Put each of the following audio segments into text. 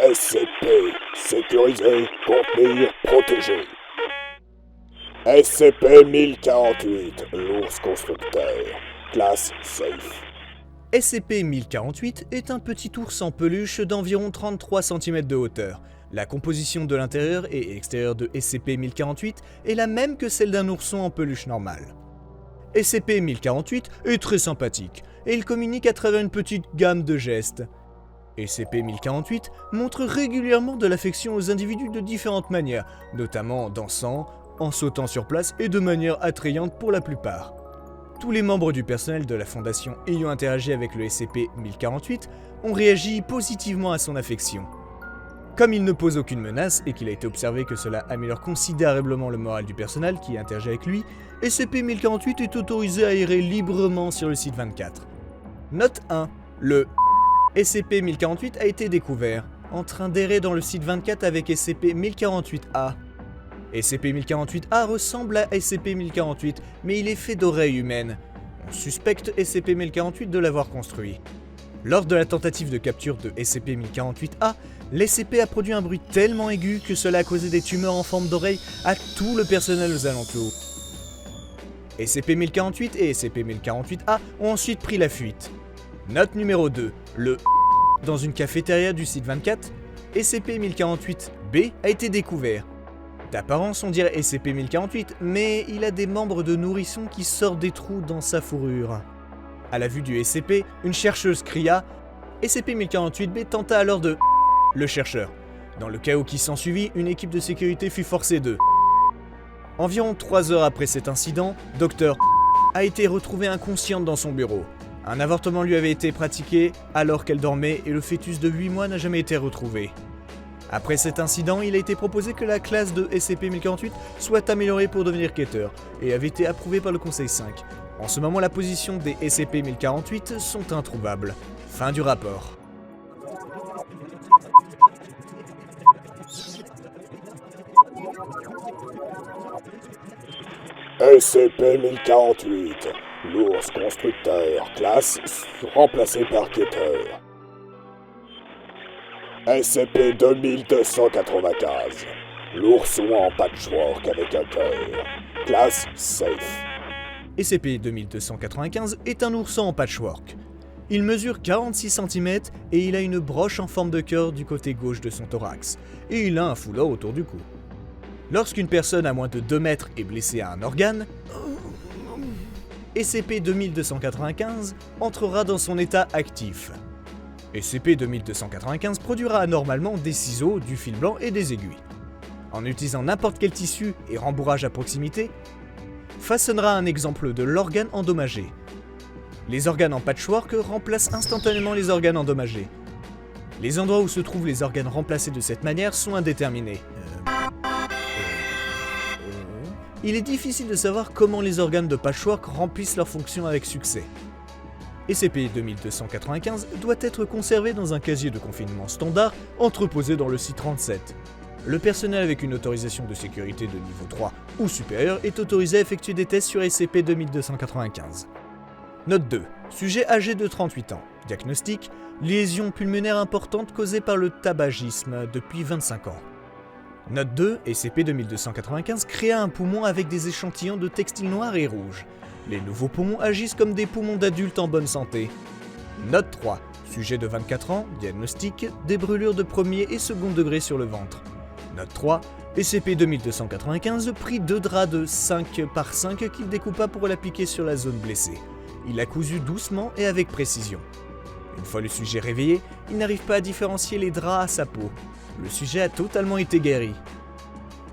SCP, sécurisé, contenir, protégé. SCP-1048, l'ours constructeur, classe safe. SCP-1048 est un petit ours en peluche d'environ 33 cm de hauteur. La composition de l'intérieur et extérieur de SCP-1048 est la même que celle d'un ourson en peluche normal. SCP-1048 est très sympathique et il communique à travers une petite gamme de gestes. SCP-1048 montre régulièrement de l'affection aux individus de différentes manières, notamment en dansant, en sautant sur place et de manière attrayante pour la plupart. Tous les membres du personnel de la Fondation ayant interagi avec le SCP-1048 ont réagi positivement à son affection. Comme il ne pose aucune menace et qu'il a été observé que cela améliore considérablement le moral du personnel qui interagit avec lui, SCP-1048 est autorisé à errer librement sur le site 24. Note 1. Le SCP-1048 a été découvert, en train d'errer dans le site 24 avec SCP-1048-A. SCP-1048-A ressemble à SCP-1048, mais il est fait d'oreilles humaines. On suspecte SCP-1048 de l'avoir construit. Lors de la tentative de capture de SCP-1048-A, l'SCP a produit un bruit tellement aigu que cela a causé des tumeurs en forme d'oreilles à tout le personnel aux alentours. SCP-1048 et SCP-1048-A ont ensuite pris la fuite. Note numéro 2. Le dans une cafétéria du site 24, SCP-1048-B a été découvert. D'apparence, on dirait SCP-1048, mais il a des membres de nourrissons qui sortent des trous dans sa fourrure. À la vue du SCP, une chercheuse cria « SCP-1048-B tenta alors de le chercheur. Dans le chaos qui s'ensuivit, une équipe de sécurité fut forcée de Environ 3 heures après cet incident, Dr a été retrouvée inconsciente dans son bureau. Un avortement lui avait été pratiqué alors qu'elle dormait et le fœtus de 8 mois n'a jamais été retrouvé. Après cet incident, il a été proposé que la classe de SCP-1048 soit améliorée pour devenir quêteur et avait été approuvée par le Conseil 5. En ce moment, la position des SCP-1048 sont introuvables. Fin du rapport. SCP-1048, l'ours constructeur, classe remplacé par quêteur. SCP-2295, l'ourson en patchwork avec un cœur, classe safe. SCP-2295 est un ourson en patchwork. Il mesure 46 cm et il a une broche en forme de cœur du côté gauche de son thorax, et il a un foulard autour du cou. Lorsqu'une personne à moins de 2 mètres est blessée à un organe, SCP-2295 entrera dans son état actif. SCP-2295 produira anormalement des ciseaux, du fil blanc et des aiguilles. En utilisant n'importe quel tissu et rembourrage à proximité, façonnera un exemple de l'organe endommagé. Les organes en patchwork remplacent instantanément les organes endommagés. Les endroits où se trouvent les organes remplacés de cette manière sont indéterminés. Il est difficile de savoir comment les organes de patchwork remplissent leur fonction avec succès. SCP-2295 doit être conservé dans un casier de confinement standard entreposé dans le site 37. Le personnel avec une autorisation de sécurité de niveau 3 ou supérieur est autorisé à effectuer des tests sur SCP-2295. Note 2. Sujet âgé de 38 ans. Diagnostic: lésion pulmonaire importante causée par le tabagisme depuis 25 ans. Note 2. SCP-2295 créa un poumon avec des échantillons de textiles noirs et rouges. Les nouveaux poumons agissent comme des poumons d'adultes en bonne santé. Note 3. Sujet de 24 ans. Diagnostic: des brûlures de premier et second degré sur le ventre. Note 3. SCP-2295 prit 2 draps de 5 par 5 qu'il découpa pour l'appliquer sur la zone blessée. Il l'a cousu doucement et avec précision. Une fois le sujet réveillé, il n'arrive pas à différencier les draps à sa peau. Le sujet a totalement été guéri.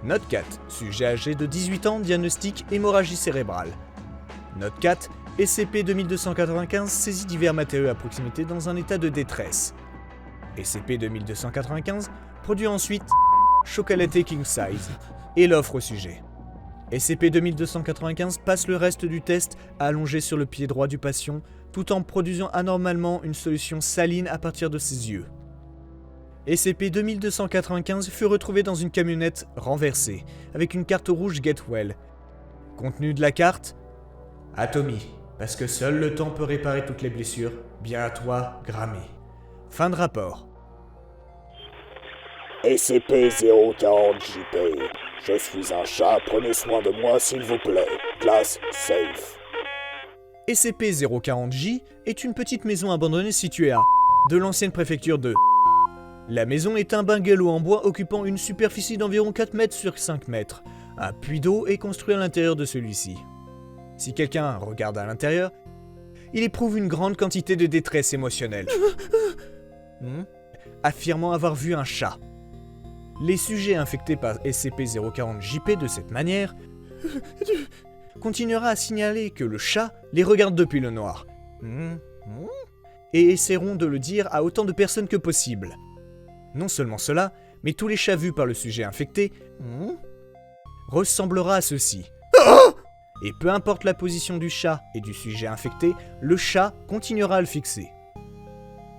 Note 4. Sujet âgé de 18 ans, diagnostic hémorragie cérébrale. Note 4. SCP-2295 saisit divers matériaux à proximité dans un état de détresse. SCP-2295 produit ensuite chocolaté king size et l'offre au sujet. SCP-2295 passe le reste du test allongé sur le pied droit du patient tout en produisant anormalement une solution saline à partir de ses yeux. SCP-2295 fut retrouvé dans une camionnette renversée avec une carte rouge Get Well. Contenu de la carte: Atomie, parce que seul le temps peut réparer toutes les blessures. Bien à toi, Grammy. Fin de rapport. SCP-040-JP. Je suis un chat, prenez soin de moi s'il vous plaît. Classe safe. SCP-040-J est une petite maison abandonnée située à de l'ancienne préfecture de. La maison est un bungalow en bois occupant une superficie d'environ 4 mètres sur 5 mètres. Un puits d'eau est construit à l'intérieur de celui-ci. Si quelqu'un regarde à l'intérieur, il éprouve une grande quantité de détresse émotionnelle, affirmant avoir vu un chat. Les sujets infectés par SCP-040-JP de cette manière continuera à signaler que le chat les regarde depuis le noir, et essaieront de le dire à autant de personnes que possible. Non seulement cela, mais tous les chats vus par le sujet infecté ressemblera à ceci. Et peu importe la position du chat et du sujet infecté, le chat continuera à le fixer.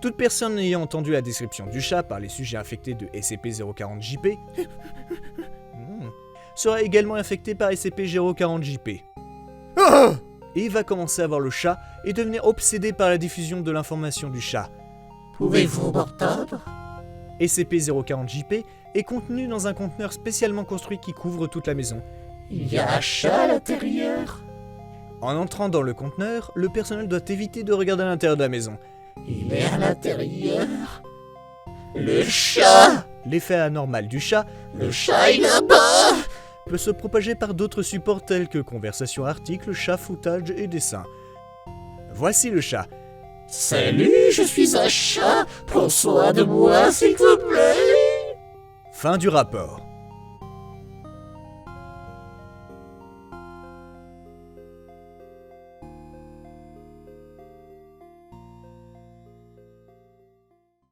Toute personne ayant entendu la description du chat par les sujets infectés de SCP-040-JP sera également infectée par SCP-040-JP. Et va commencer à voir le chat et devenir obsédé par la diffusion de l'information du chat. Pouvez-vous m'entendre? SCP-040-JP est contenu dans un conteneur spécialement construit qui couvre toute la maison. Il y a un chat à l'intérieur? En entrant dans le conteneur, le personnel doit éviter de regarder à l'intérieur de la maison. Il est à l'intérieur? Le chat! L'effet anormal du chat Le chat est là-bas! peut se propager par d'autres supports tels que conversations, articles, chats, footage et dessins. Voici le chat. Salut, je suis un chat! Prends soin de moi, s'il te plaît! Fin du rapport.